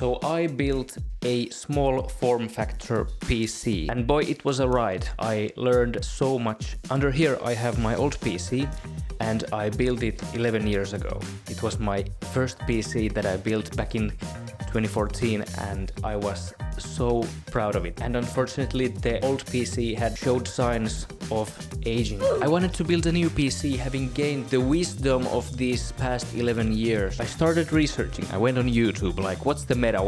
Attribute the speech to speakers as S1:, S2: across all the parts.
S1: So I built a small form factor PC, and boy, it was a ride. I learned so much. Under here I have my old PC, and I built it 11 years ago. It was my first PC that I built back in 2014, and I was so proud of it. And unfortunately, the old PC had showed signs of aging. I wanted to build a new PC, having gained the wisdom of these past 11 years. I started researching. I went on YouTube, like, what's the meta?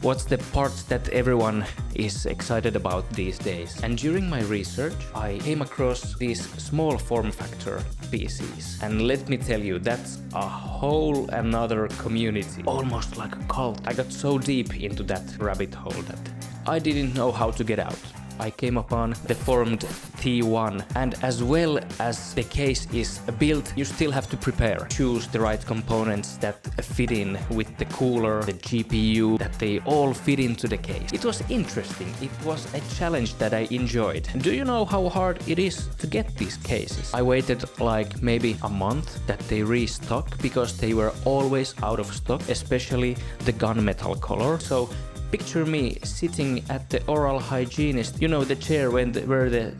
S1: What's the parts that everyone is excited about these days? And during my research, I came across these small form factor PCs. And let me tell you, that's a whole another community, almost like a cult. I got so deep into that rabbit hole that I didn't know how to get out. I came upon the formed T1, and as well as the case is built, you still have to prepare. Choose the right components that fit in with the cooler, the GPU, that they all fit into the case. It was interesting. It was a challenge that I enjoyed. Do you know how hard it is to get these cases? I waited like maybe a month that they restock, because they were always out of stock, especially the gunmetal color. So picture me sitting at the oral hygienist, you know, the chair where the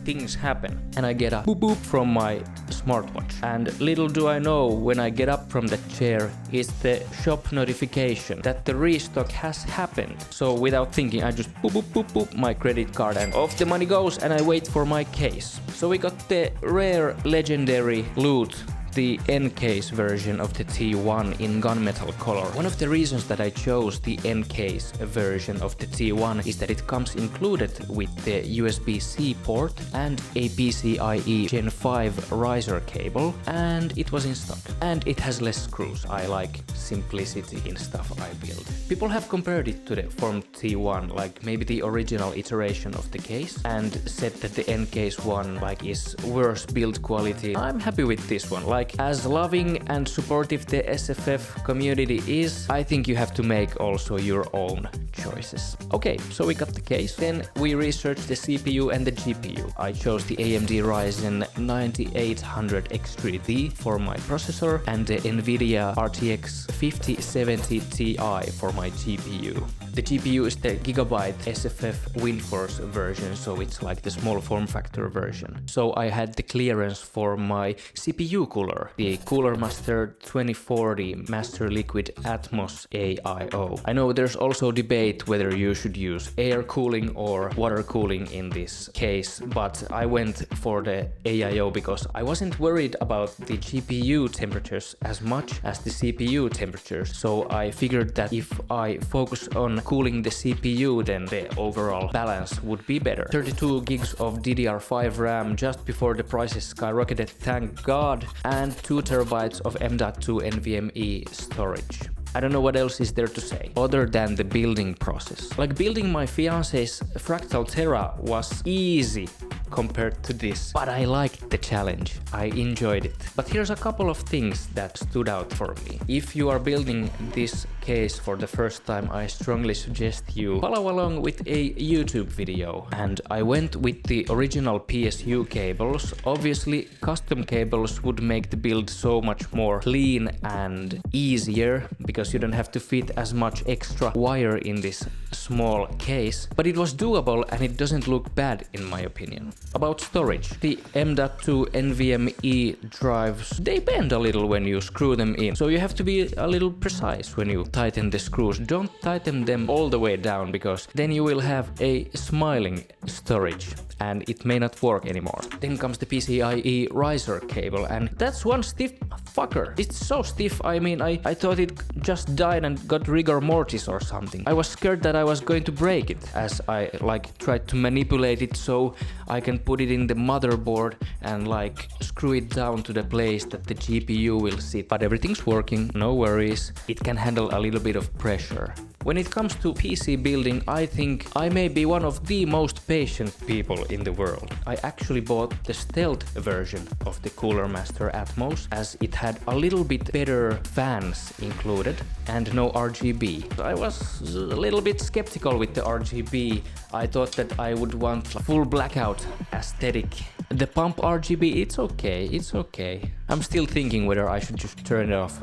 S1: things happen, and I get a boop boop from my smartwatch. And little do I know, when I get up from that chair, is the shop notification that the restock has happened. So without thinking, I just boop boop boop boop my credit card, and off the money goes, and I wait for my case. So we got the rare legendary loot, the N-case version of the T1 in gunmetal color. One of the reasons that I chose the N-case version of the T1 is that it comes included with the USB-C port and a PCIe Gen 5 riser cable, and it was in stock. And it has less screws. I like simplicity in stuff I build. People have compared it to the formed T1, like maybe the original iteration of the case, and said that the N-case one like is worse build quality. I'm happy with this one. Like, as loving and supportive the SFF community is, I think you have to make also your own choices. Okay, so we got the case. Then we researched the CPU and the GPU. I chose the AMD Ryzen 9800 X3D for my processor and the NVIDIA RTX 5070 Ti for my GPU. The GPU is the Gigabyte SFF WindForce version, so it's like the small form factor version. So I had the clearance for my CPU cooler, the Cooler Master 2040 Master Liquid Atmos AIO. I know there's also debate whether you should use air cooling or water cooling in this case, but I went for the AIO because I wasn't worried about the GPU temperatures as much as the CPU temperatures. So I figured that if I focus on cooling the CPU, then the overall balance would be better. 32 gigs of DDR5 RAM just before the prices skyrocketed, thank God, and 2 terabytes of M.2 NVMe storage. I don't know what else is there to say, other than the building process. Like, building my fiance's Fractal Terra was easy compared to this, but I liked the challenge. I enjoyed it. But here's a couple of things that stood out for me. If you are building this case for the first time, I strongly suggest you follow along with a YouTube video. And I went with the original PSU cables. Obviously, custom cables would make the build so much more clean and easier, because you don't have to fit as much extra wire in this small case, but it was doable and it doesn't look bad in my opinion. About storage, the M.2 NVMe drives, they bend a little when you screw them in, so you have to be a little precise when you tighten the screws. Don't tighten them all the way down, because then you will have a smiling storage and it may not work anymore. Then comes the PCIe riser cable, and that's one stiff fucker. It's so stiff, I mean, I thought it just died and got rigor mortis or something. I was scared that I was going to break it, as I like tried to manipulate it so I can put it in the motherboard and like screw it down to the place that the GPU will sit. But everything's working, no worries. It can handle a little bit of pressure. When it comes to PC building, I think I may be one of the most patient people in the world. I actually bought the stealth version of the Cooler Master Atmos, as it had a little bit better fans included and no RGB. I was a little bit skeptical with the RGB. I thought that I would want a full blackout aesthetic. The pump RGB, it's okay. I'm still thinking whether I should just turn it off.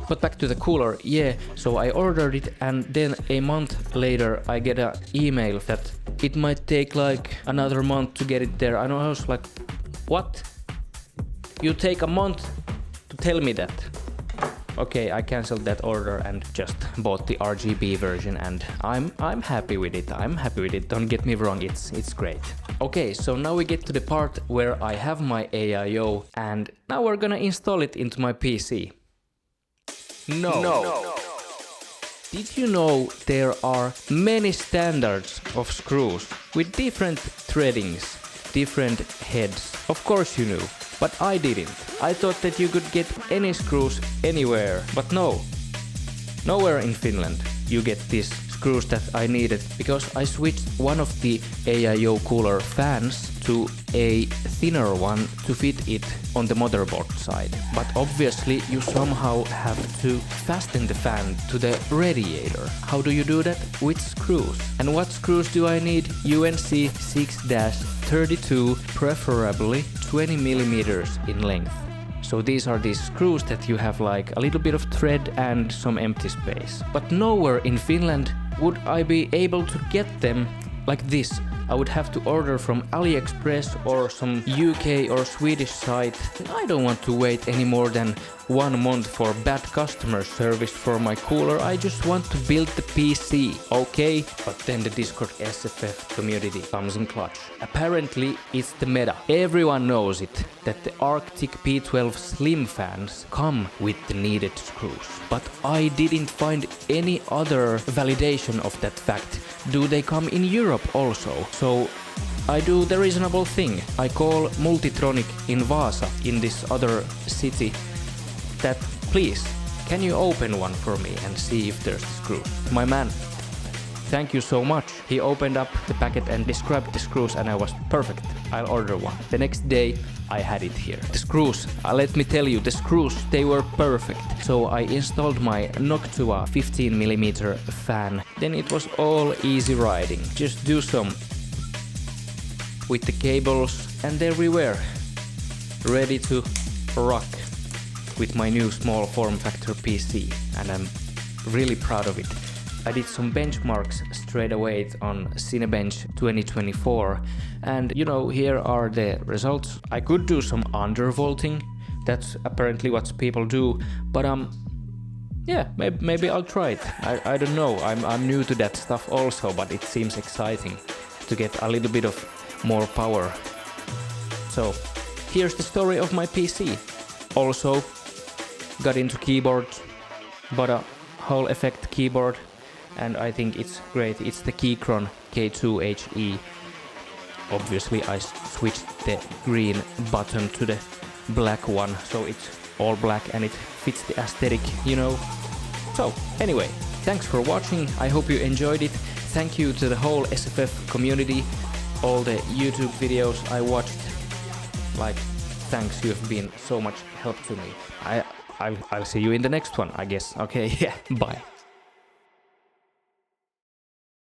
S1: But back to the cooler, yeah, so I ordered it and then a month later I get an email that it might take like another month to get it there. I was like, what? You take a month to tell me that? Okay, I cancelled that order and just bought the RGB version, and I'm happy with it. Don't get me wrong, it's great. Okay, so now we get to the part where I have my AIO and now we're gonna install it into my PC. No. Did you know there are many standards of screws with different threadings, different heads? Of course you knew. But I didn't. I thought that you could get any screws anywhere, but no. Nowhere in Finland you get these screws that I needed, because I switched one of the AIO cooler fans to a thinner one to fit it on the motherboard side. But obviously you somehow have to fasten the fan to the radiator. How do you do that? With screws. And what screws do I need? UNC 6-32, preferably 20 millimeters in length. So these are these screws that you have like a little bit of thread and some empty space. But nowhere in Finland would I be able to get them like this. I would have to order from AliExpress or some UK or Swedish site. I don't want to wait any more than 1 month for bad customer service for my cooler. I just want to build the PC, okay? But then the Discord SFF community comes in clutch. Apparently it's the meta. Everyone knows it, that the Arctic P12 Slim fans come with the needed screws. But I didn't find any other validation of that fact. Do they come in Europe also? So I do the reasonable thing. I call Multitronic in Vaasa, in this other city, that please, can you open one for me and see if there's screws? My man, thank you so much. He opened up the packet and described the screws and I was perfect. I'll order one. The next day I had it here. The screws, let me tell you, the screws, they were perfect. So I installed my Noctua 15mm fan. Then it was all easy riding. Just do some with the cables and there we were, ready to rock with my new small form factor PC, and I'm really proud of it. I did some benchmarks straight away on Cinebench 2024, and you know, here are the results. I could do some undervolting, that's apparently what people do, but yeah, maybe I'll try it. I don't know, I'm new to that stuff also, but it seems exciting to get a little bit of more power. So here's the story of my PC. Also got into keyboards, bought a Hall Effect keyboard, and I think it's great. It's the Keychron K2HE. Obviously I switched the green button to the black one, so it's all black and it fits the aesthetic, you know. So anyway, thanks for watching. I hope you enjoyed it. Thank you to the whole SFF community, all the YouTube videos I watched. Like, thanks, you have been so much help to me. I'll see you in the next one, I guess. Okay, yeah, bye.